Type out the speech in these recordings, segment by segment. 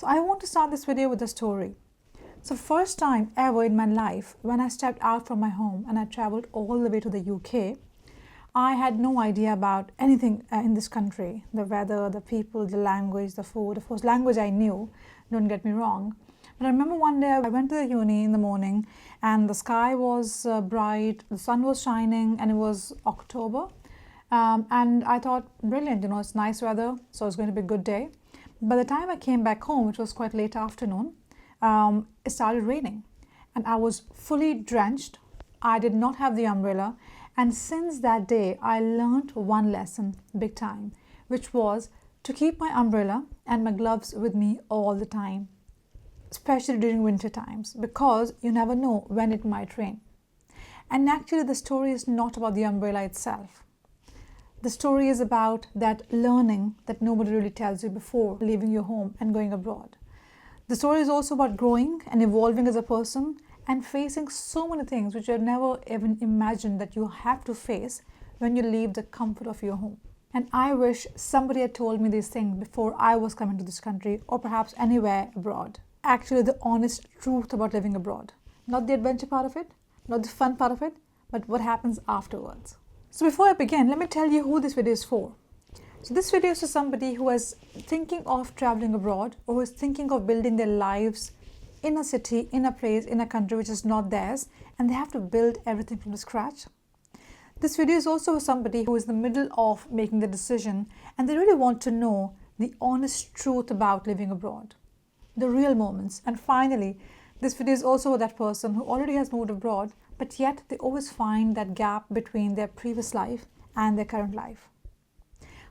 So I want to start this video with a story. So first time ever in my life when I stepped out from my home and I traveled all the way to the UK, I had no idea about anything in this country. The weather, the people, the language, the food. Of course, language I knew, don't get me wrong. But I remember one day I went to the uni in the morning and the sky was bright, the sun was shining, and it was October. And I thought, brilliant, it's nice weather, so it's going to be a good day. By the time I came back home, which was quite late afternoon, it started raining and I was fully drenched. I did not have the umbrella. And since that day, I learned one lesson big time, which was to keep my umbrella and my gloves with me all the time, especially during winter times, because you never know when it might rain. And actually, the story is not about the umbrella itself. The story is about that learning that nobody really tells you before leaving your home and going abroad. The story is also about growing and evolving as a person and facing so many things which you never even imagined that you have to face when you leave the comfort of your home. And I wish somebody had told me these things before I was coming to this country or perhaps anywhere abroad. Actually, the honest truth about living abroad. Not the adventure part of it, not the fun part of it, but what happens afterwards. So before I begin, let me tell you who this video is for. So this video is for somebody who is thinking of traveling abroad or who is thinking of building their lives in a city, in a place, in a country which is not theirs, and they have to build everything from the scratch. This video is also for somebody who is in the middle of making the decision and they really want to know the honest truth about living abroad, the real moments. And finally, this video is also for that person who already has moved abroad, but yet they always find that gap between their previous life and their current life.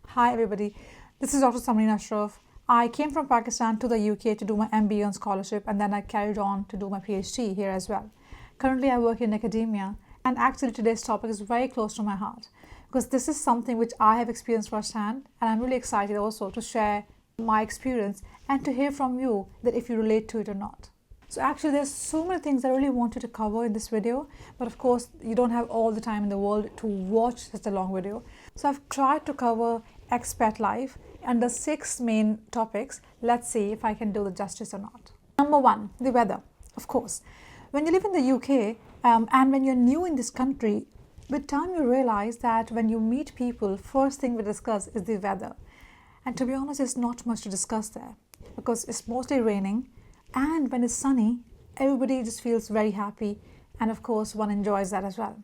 Hi everybody, this is Dr. Samreen. I came from Pakistan to the UK to do my MBA on scholarship, and then I carried on to do my PhD here as well. Currently I work in academia, and actually today's topic is very close to my heart because this is something which I have experienced firsthand, and I'm really excited also to share my experience and to hear from you that if you relate to it or not. So actually there's so many things I really wanted to cover in this video, but of course you don't have all the time in the world to watch such a long video. So I've tried to cover expat life under 6 main topics. Let's see if I can do the justice or not. Number 1, the weather. Of course, when you live in the UK and when you're new in this country, with time you realize that when you meet people, first thing we discuss is the weather. And to be honest, there's not much to discuss there because it's mostly raining, and when it's sunny, everybody just feels very happy, and of course one enjoys that as well.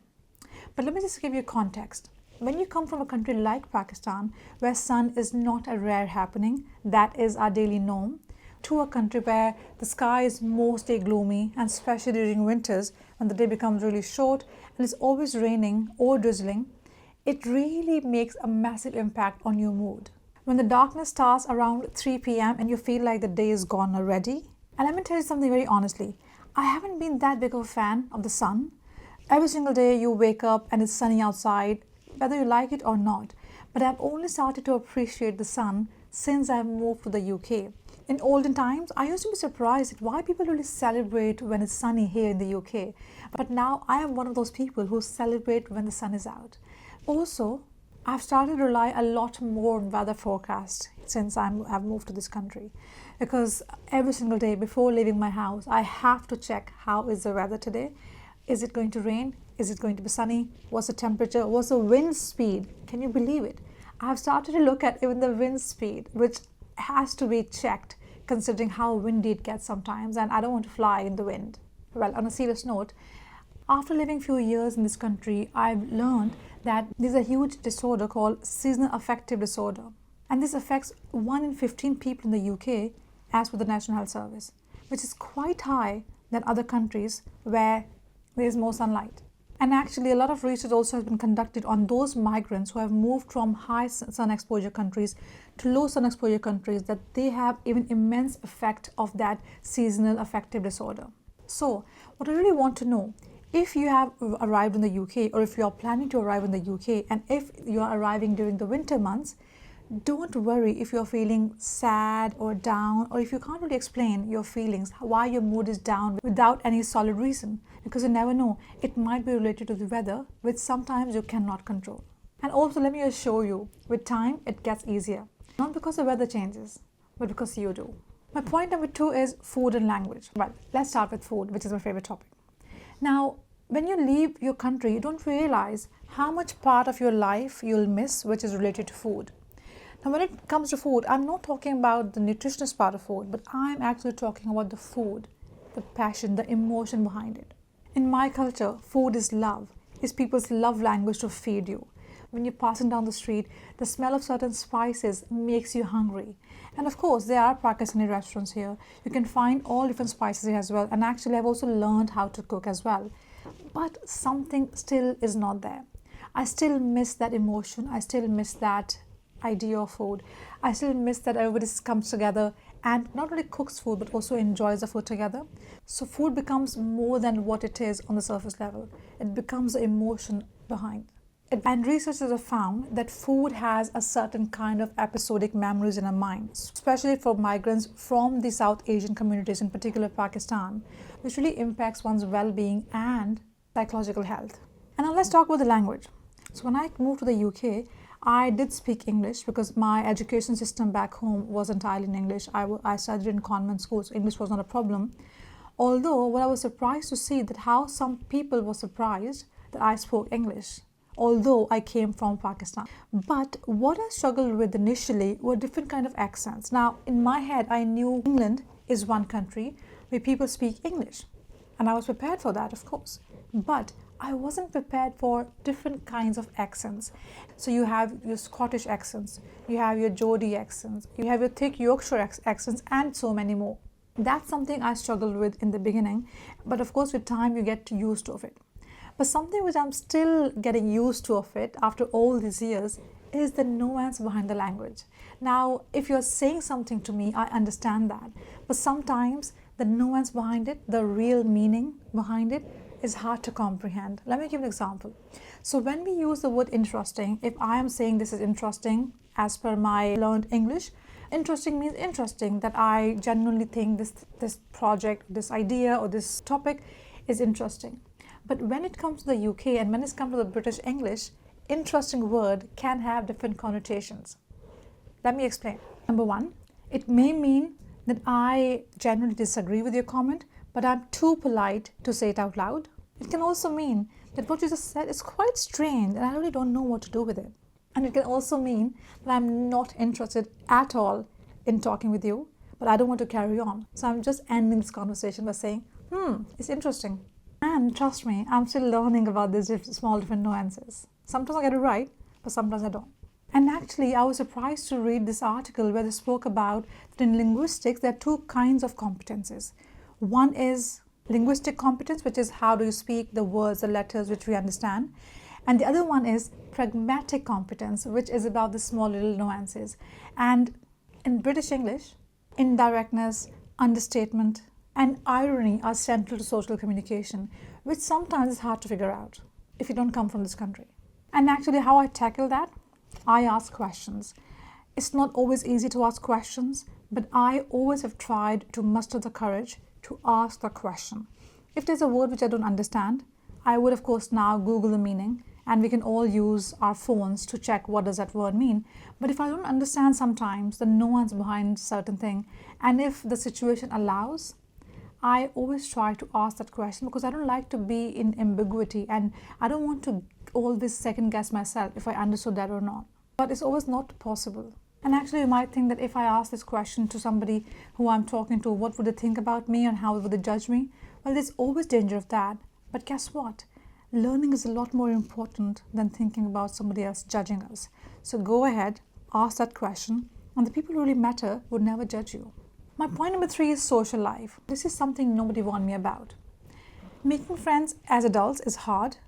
But let me just give you context. When you come from a country like Pakistan, where sun is not a rare happening, that is our daily norm, to a country where the sky is mostly gloomy, and especially during winters when the day becomes really short and it's always raining or drizzling, it really makes a massive impact on your mood. When the darkness starts around 3 p.m. and you feel like the day is gone already. And let me tell you something very honestly, I haven't been that big of a fan of the sun. Every single day you wake up and it's sunny outside, whether you like it or not. But I've only started to appreciate the sun since I've moved to the UK. In olden times, I used to be surprised at why people really celebrate when it's sunny here in the UK. But now I am one of those people who celebrate when the sun is out. Also, I've started to rely a lot more on weather forecasts since I've moved to this country. Because every single day before leaving my house, I have to check how is the weather today. Is it going to rain? Is it going to be sunny? What's the temperature? What's the wind speed? Can you believe it? I've started to look at even the wind speed, which has to be checked considering how windy it gets sometimes, and I don't want to fly in the wind. Well, on a serious note, after living a few years in this country, I've learned that there's a huge disorder called seasonal affective disorder. And this affects 1 in 15 people in the UK as per the National Health Service, which is quite high than other countries where there's more sunlight. And actually a lot of research also has been conducted on those migrants who have moved from high sun exposure countries to low sun exposure countries, that they have even immense effect of that seasonal affective disorder. So what I really want to know, if you have arrived in the UK or if you are planning to arrive in the UK, and if you are arriving during the winter months, don't worry if you're feeling sad or down, or if you can't really explain your feelings, why your mood is down without any solid reason, because you never know, it might be related to the weather, which sometimes you cannot control. And also let me assure you, with time it gets easier. Not because the weather changes, but because you do. My point number 2 is food and language. Well, let's start with food, which is my favorite topic. Now, when you leave your country, you don't realize how much part of your life you'll miss which is related to food. Now, when it comes to food, I'm not talking about the nutritionist part of food, but I'm actually talking about the food, the passion, the emotion behind it. In my culture, food is love, is people's love language to feed you. When you're passing down the street, the smell of certain spices makes you hungry. And of course, there are Pakistani restaurants here. You can find all different spices here as well. And actually, I've also learned how to cook as well. But something still is not there. I still miss that emotion. I still miss that idea of food. I still miss that everybody comes together and not only cooks food but also enjoys the food together. So food becomes more than what it is on the surface level. It becomes the emotion behind. And researchers have found that food has a certain kind of episodic memories in our minds, especially for migrants from the South Asian communities, in particular Pakistan, which really impacts one's well-being and psychological health. And now let's talk about the language. So when I moved to the UK, I did speak English because my education system back home was entirely in English. I studied in convent schools, so English was not a problem. Although what I was surprised to see that how some people were surprised that I spoke English, although I came from Pakistan. But what I struggled with initially were different kind of accents. Now, in my head, I knew England is one country where people speak English. And I was prepared for that, of course. But I wasn't prepared for different kinds of accents. So you have your Scottish accents, you have your Geordie accents, you have your thick Yorkshire accents, and so many more. That's something I struggled with in the beginning. But of course, with time, you get used to it. But something which I'm still getting used to of it after all these years is the nuance behind the language. Now, if you're saying something to me, I understand that. But sometimes the nuance behind it, the real meaning behind it, is hard to comprehend. Let me give an example. So when we use the word interesting, if I am saying this is interesting as per my learned English, interesting means interesting, that I genuinely think this project, this idea or this topic is interesting. But when it comes to the UK and when it comes to the British English, interesting word can have different connotations. Let me explain. Number one, it may mean that I genuinely disagree with your comment, but I'm too polite to say it out loud. It can also mean that what you just said is quite strange and I really don't know what to do with it. And it can also mean that I'm not interested at all in talking with you, but I don't want to carry on. So I'm just ending this conversation by saying, it's interesting. And trust me, I'm still learning about these small different nuances. Sometimes I get it right, but sometimes I don't. And actually, I was surprised to read this article where they spoke about that in linguistics, there are two kinds of competences. One is linguistic competence, which is how do you speak the words, the letters which we understand. And the other one is pragmatic competence, which is about the small little nuances. And in British English, indirectness, understatement, and irony are central to social communication, which sometimes is hard to figure out if you don't come from this country. And actually, how I tackle that, I ask questions. It's not always easy to ask questions, but I always have tried to muster the courage to ask the question. If there's a word which I don't understand, I would of course now Google the meaning, and we can all use our phones to check what does that word mean. But if I don't understand sometimes the nuance behind certain thing, and if the situation allows, I always try to ask that question because I don't like to be in ambiguity and I don't want to always second guess myself if I understood that or not. But it's always not possible. And actually, you might think that if I ask this question to somebody who I'm talking to, what would they think about me and how would they judge me? Well, there's always danger of that. But guess what? Learning is a lot more important than thinking about somebody else judging us. So go ahead, ask that question, and the people who really matter would never judge you. My point number 3 is social life. This is something nobody warned me about. Making friends as adults is hard,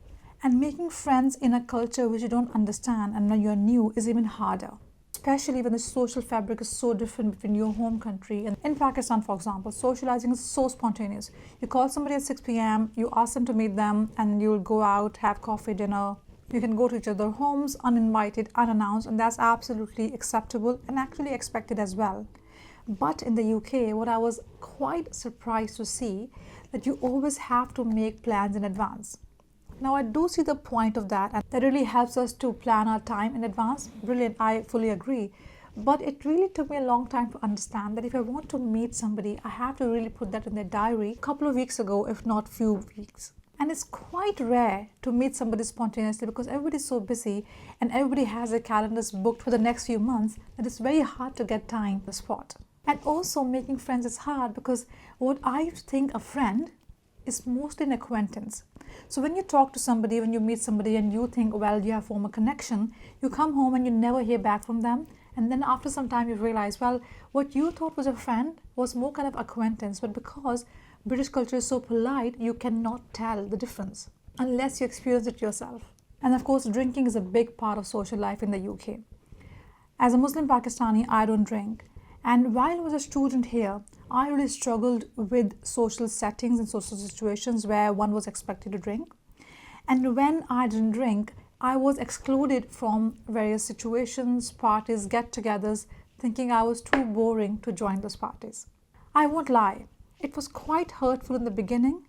and making friends in a culture which you don't understand and when you're new is even harder. Especially when the social fabric is so different between your home country and in Pakistan, for example, socializing is so spontaneous. You call somebody at 6 p.m., you ask them to meet them, and you'll go out, have coffee, dinner. You can go to each other's homes uninvited, unannounced, and that's absolutely acceptable and actually expected as well. But in the UK, what I was quite surprised to see that you always have to make plans in advance. Now, I do see the point of that, and that really helps us to plan our time in advance. Brilliant, I fully agree. But it really took me a long time to understand that if I want to meet somebody, I have to really put that in their diary a couple of weeks ago, if not few weeks. And it's quite rare to meet somebody spontaneously because everybody's so busy and everybody has their calendars booked for the next few months that it's very hard to get time on the spot. And also making friends is hard because what I think a friend is mostly an acquaintance. So when you talk to somebody, when you meet somebody and you think, well, you have formed a connection, you come home and you never hear back from them. And then after some time you realize, well, what you thought was a friend was more kind of acquaintance, but because British culture is so polite, you cannot tell the difference unless you experience it yourself. And of course, drinking is a big part of social life in the UK. As a Muslim Pakistani, I don't drink. And while I was a student here, I really struggled with social settings and social situations where one was expected to drink. And when I didn't drink, I was excluded from various situations, parties, get-togethers, thinking I was too boring to join those parties. I won't lie. It was quite hurtful in the beginning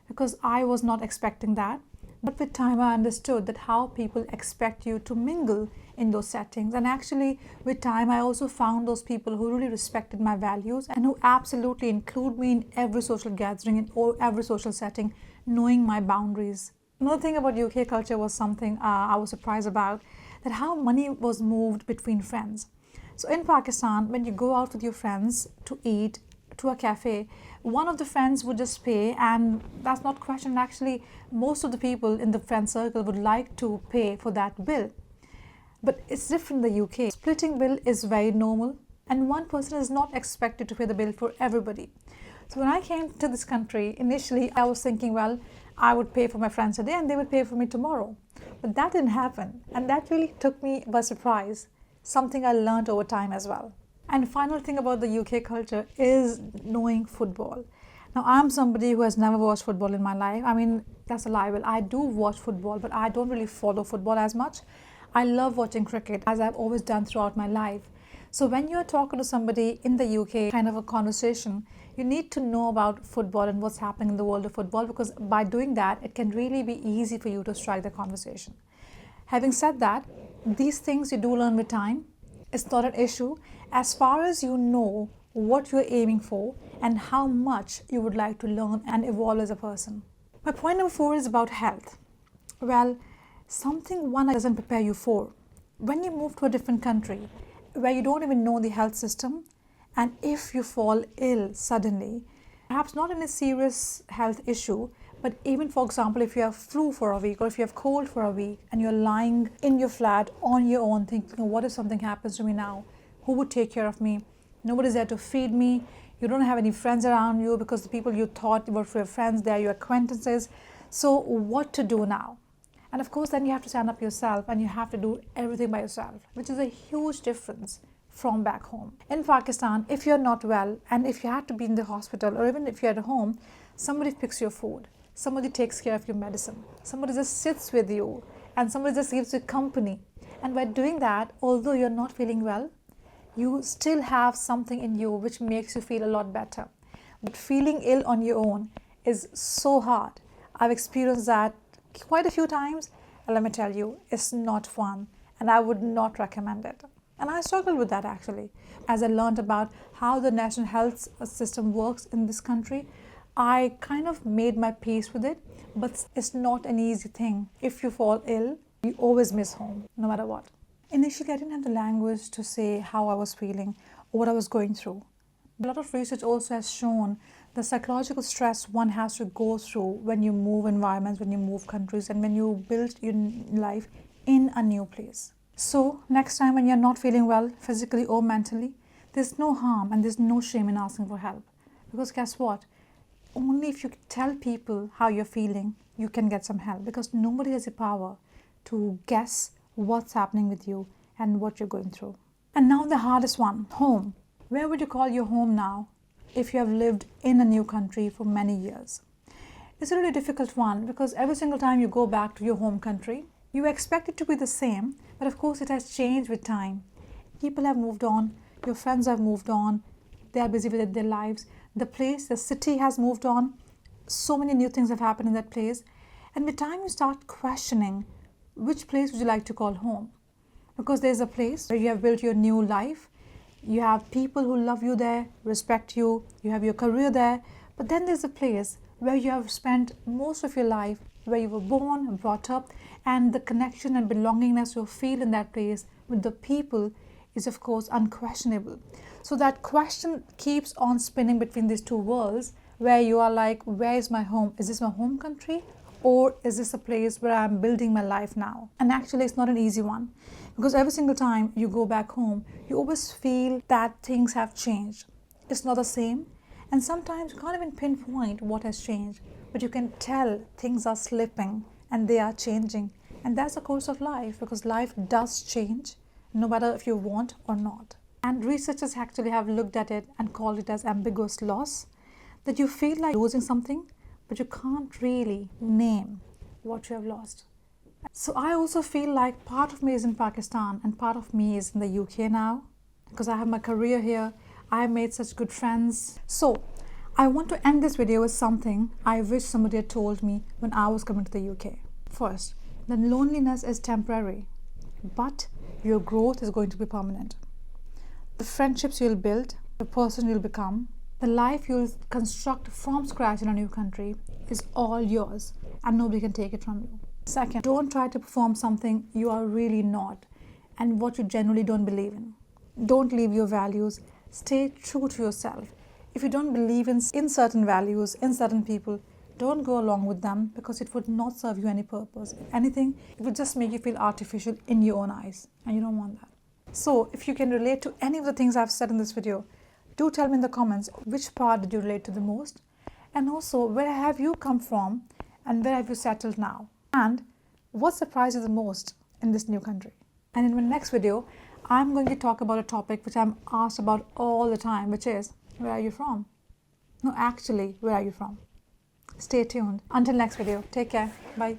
because I was not expecting that. But with time, I understood that how people expect you to mingle in those settings. And actually, with time, I also found those people who really respected my values and who absolutely include me in every social gathering, in every social setting, knowing my boundaries. Another thing about UK culture was something I was surprised about, that how money was moved between friends. So in Pakistan, when you go out with your friends to eat, to a cafe, one of the friends would just pay, and that's not questioned. Actually, most of the people in the friend circle would like to pay for that bill. But it's different in the UK. Splitting bill is very normal, and one person is not expected to pay the bill for everybody. So when I came to this country, initially I was thinking, well, I would pay for my friends today and they would pay for me tomorrow. But that didn't happen, and that really took me by surprise, something I learned over time as well. And final thing about the UK culture is knowing football. Now, I'm somebody who has never watched football in my life. I mean, that's a lie. Well, I do watch football, but I don't really follow football as much. I love watching cricket, as I've always done throughout my life. So when you're talking to somebody in the UK, kind of a conversation, you need to know about football and what's happening in the world of football, because by doing that, it can really be easy for you to strike the conversation. Having said that, these things you do learn with time. It's not an issue as far as you know what you're aiming for and how much you would like to learn and evolve as a person. My point number 4 is about health. Well, something one doesn't prepare you for. When you move to a different country where you don't even know the health system, and if you fall ill suddenly, perhaps not in a serious health issue, but even, for example, if you have flu for a week or if you have cold for a week and you're lying in your flat on your own thinking, what if something happens to me now? Who would take care of me? Nobody's there to feed me. You don't have any friends around you because the people you thought were your friends, they are your acquaintances. So what to do now? And of course, then you have to stand up yourself and you have to do everything by yourself, which is a huge difference from back home. In Pakistan, if you're not well and if you had to be in the hospital or even if you're at home, somebody picks your food. Somebody takes care of your medicine. Somebody just sits with you and somebody just gives you company. And by doing that, although you're not feeling well, you still have something in you which makes you feel a lot better. But feeling ill on your own is so hard. I've experienced that quite a few times, and let me tell you, it's not fun, and I would not recommend it. And I struggled with that actually. As I learned about how the national health system works in this country, I kind of made my peace with it, but it's not an easy thing. If you fall ill, you always miss home, no matter what. Initially, I didn't have the language to say how I was feeling or what I was going through. A lot of research also has shown the psychological stress one has to go through when you move environments, when you move countries, and when you build your life in a new place. So next time when you're not feeling well, physically or mentally, there's no harm and there's no shame in asking for help. Because guess what? Only if you tell people how you're feeling, you can get some help, because nobody has the power to guess what's happening with you and what you're going through. And now the hardest one, home. Where would you call your home now if you have lived in a new country for many years? It's a really difficult one, because every single time you go back to your home country, you expect it to be the same, but of course it has changed with time. People have moved on, your friends have moved on, they are busy with their lives. The place, the city has moved on. So many new things have happened in that place. And with time you start questioning, which place would you like to call home? Because there's a place where you have built your new life You have people who love you there, respect you, you have your career there, but then there's a place where you have spent most of your life, where you were born, brought up, and the connection and belongingness you feel in that place with the people is of course unquestionable. So that question keeps on spinning between these two worlds, where you are like, where is my home? Is this my home country? Or is this a place where I'm building my life now? And actually, it's not an easy one, because every single time you go back home, you always feel that things have changed. It's not the same. And sometimes you can't even pinpoint what has changed, but you can tell things are slipping and they are changing. And that's the course of life, because life does change, no matter if you want or not. And researchers actually have looked at it and called it as ambiguous loss, that you feel like losing something, but you can't really name what you have lost. So I also feel like part of me is in Pakistan and part of me is in the UK now, because I have my career here. I have made such good friends. So I want to end this video with something I wish somebody had told me when I was coming to the UK. First, that loneliness is temporary, but your growth is going to be permanent. The friendships you'll build, the person you'll become, the life you'll construct from scratch in a new country is all yours, and nobody can take it from you. Second, don't try to perform something you are really not and what you genuinely don't believe in. Don't leave your values. Stay true to yourself. If you don't believe in certain values, in certain people, don't go along with them, because it would not serve you any purpose. If anything, it would just make you feel artificial in your own eyes, and you don't want that. So if you can relate to any of the things I've said in this video, do tell me in the comments which part did you relate to the most, and also where have you come from and where have you settled now, and what surprised you the most in this new country. And in my next video, I'm going to talk about a topic which I'm asked about all the time, which is, where are you from? No, actually, where are you from? Stay tuned. Until next video, take care. Bye.